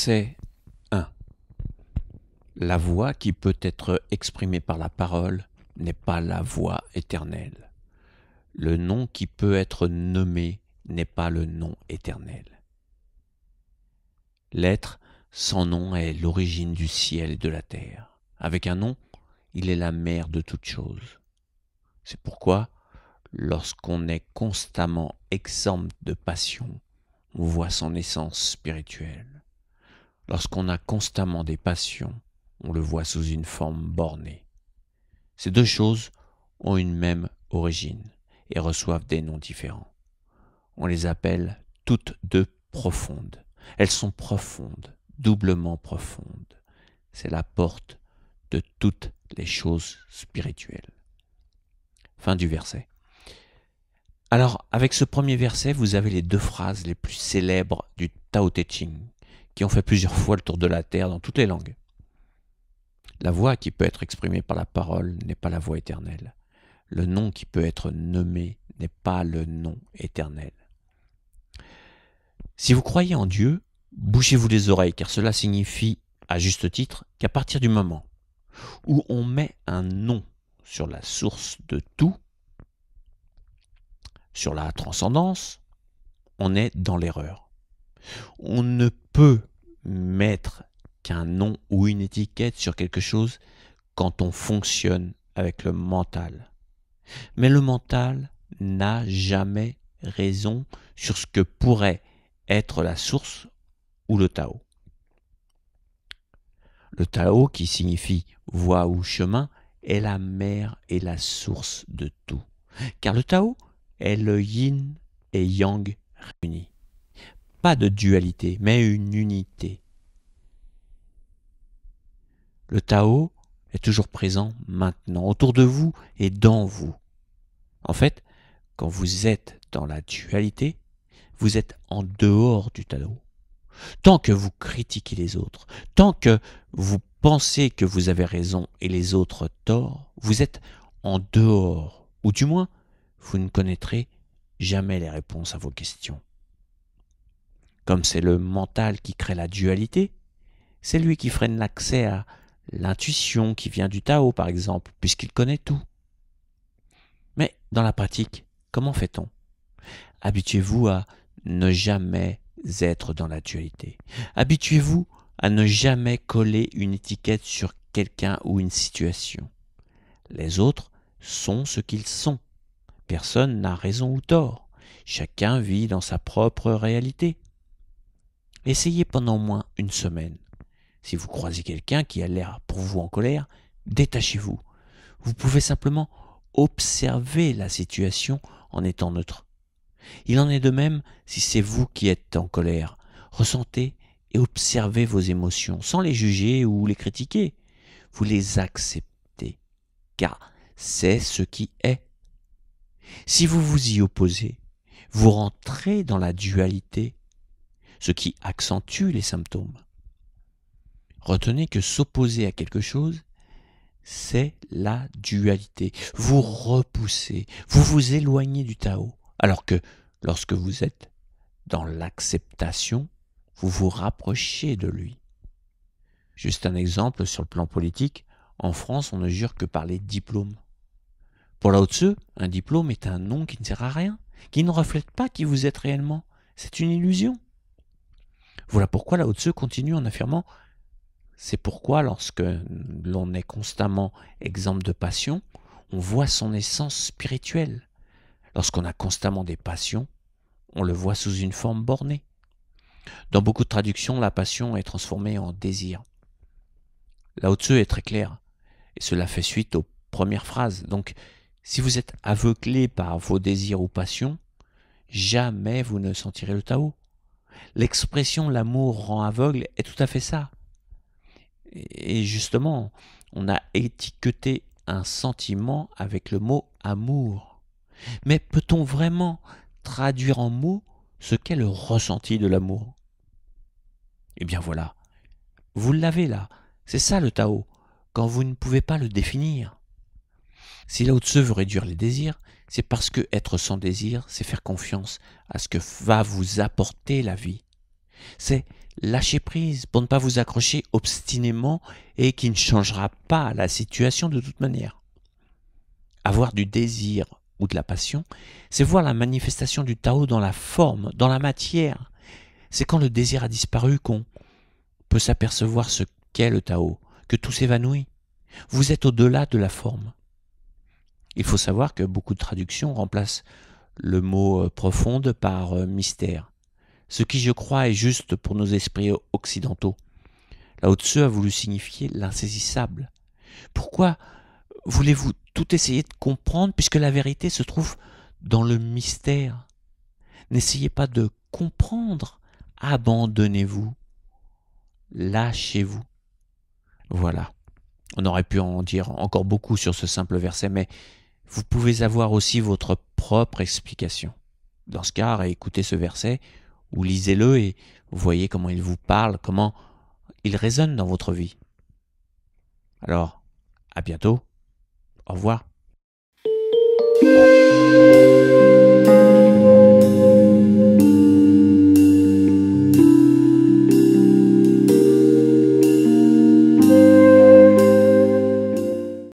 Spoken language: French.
Verset 1. La voix qui peut être exprimée par la parole n'est pas la voix éternelle. Le nom qui peut être nommé n'est pas le nom éternel. L'être sans nom est l'origine du ciel et de la terre. Avec un nom, il est la mère de toutes choses. C'est pourquoi, lorsqu'on est constamment exempt de passion, on voit son essence spirituelle. Lorsqu'on a constamment des passions, on le voit sous une forme bornée. Ces deux choses ont une même origine et reçoivent des noms différents. On les appelle toutes deux profondes. Elles sont profondes, doublement profondes. C'est la porte de toutes les choses spirituelles. Fin du verset. Alors, avec ce premier verset, vous avez les deux phrases les plus célèbres du Tao Te Ching, qui ont fait plusieurs fois le tour de la terre dans toutes les langues. La voix qui peut être exprimée par la parole n'est pas la voix éternelle. Le nom qui peut être nommé n'est pas le nom éternel. Si vous croyez en Dieu, bouchez-vous les oreilles, car cela signifie, à juste titre, qu'à partir du moment où on met un nom sur la source de tout, sur la transcendance, on est dans l'erreur. On ne peut mettre qu'un nom ou une étiquette sur quelque chose quand on fonctionne avec le mental. Mais le mental n'a jamais raison sur ce que pourrait être la source ou le Tao. Le Tao, qui signifie voie ou chemin, est la mère et la source de tout. Car le Tao est le yin et yang réunis. Pas de dualité, mais une unité. Le Tao est toujours présent maintenant, autour de vous et dans vous. En fait, quand vous êtes dans la dualité, vous êtes en dehors du Tao. Tant que vous critiquez les autres, tant que vous pensez que vous avez raison et les autres tort, vous êtes en dehors, ou du moins, vous ne connaîtrez jamais les réponses à vos questions. Comme c'est le mental qui crée la dualité, c'est lui qui freine l'accès à l'intuition qui vient du Tao, par exemple, puisqu'il connaît tout. Mais dans la pratique, comment fait-on? Habituez-vous à ne jamais être dans la dualité. Habituez-vous à ne jamais coller une étiquette sur quelqu'un ou une situation. Les autres sont ce qu'ils sont. Personne n'a raison ou tort. Chacun vit dans sa propre réalité. Essayez pendant au moins une semaine. Si vous croisez quelqu'un qui a l'air pour vous en colère, détachez-vous. Vous pouvez simplement observer la situation en étant neutre. Il en est de même si c'est vous qui êtes en colère. Ressentez et observez vos émotions sans les juger ou les critiquer. Vous les acceptez, car c'est ce qui est. Si vous vous y opposez, vous rentrez dans la dualité, ce qui accentue les symptômes. Retenez que s'opposer à quelque chose, c'est la dualité. Vous repoussez, vous vous éloignez du Tao, alors que lorsque vous êtes dans l'acceptation, vous vous rapprochez de lui. Juste un exemple sur le plan politique, en France, on ne jure que par les diplômes. Pour Lao Tzu, un diplôme est un nom qui ne sert à rien, qui ne reflète pas qui vous êtes réellement. C'est une illusion. Voilà pourquoi Lao Tzu continue en affirmant: c'est pourquoi lorsque l'on est constamment exempt de passion, on voit son essence spirituelle. Lorsqu'on a constamment des passions, on le voit sous une forme bornée. Dans beaucoup de traductions, la passion est transformée en désir. Lao Tzu est très clair, et cela fait suite aux premières phrases. Donc, si vous êtes aveuglé par vos désirs ou passions, jamais vous ne sentirez le Tao. L'expression « l'amour rend aveugle » est tout à fait ça. Et justement, on a étiqueté un sentiment avec le mot « amour ». Mais peut-on vraiment traduire en mots ce qu'est le ressenti de l'amour? Eh bien voilà, vous l'avez là, c'est ça le Tao, quand vous ne pouvez pas le définir. Si Lao Tzu veut réduire les désirs, c'est parce que être sans désir, c'est faire confiance à ce que va vous apporter la vie. C'est lâcher prise pour ne pas vous accrocher obstinément et qui ne changera pas la situation de toute manière. Avoir du désir ou de la passion, c'est voir la manifestation du Tao dans la forme, dans la matière. C'est quand le désir a disparu qu'on peut s'apercevoir ce qu'est le Tao, que tout s'évanouit. Vous êtes au-delà de la forme. Il faut savoir que beaucoup de traductions remplacent le mot profonde par mystère. Ce qui, je crois, est juste pour nos esprits occidentaux. Lao Tzu a voulu signifier l'insaisissable. Pourquoi voulez-vous tout essayer de comprendre puisque la vérité se trouve dans le mystère? N'essayez pas de comprendre, abandonnez-vous, lâchez-vous. Voilà. On aurait pu en dire encore beaucoup sur ce simple verset, mais vous pouvez avoir aussi votre propre explication. Dans ce cas, écoutez ce verset ou lisez-le et vous voyez comment il vous parle, comment il résonne dans votre vie. Alors, à bientôt. Au revoir.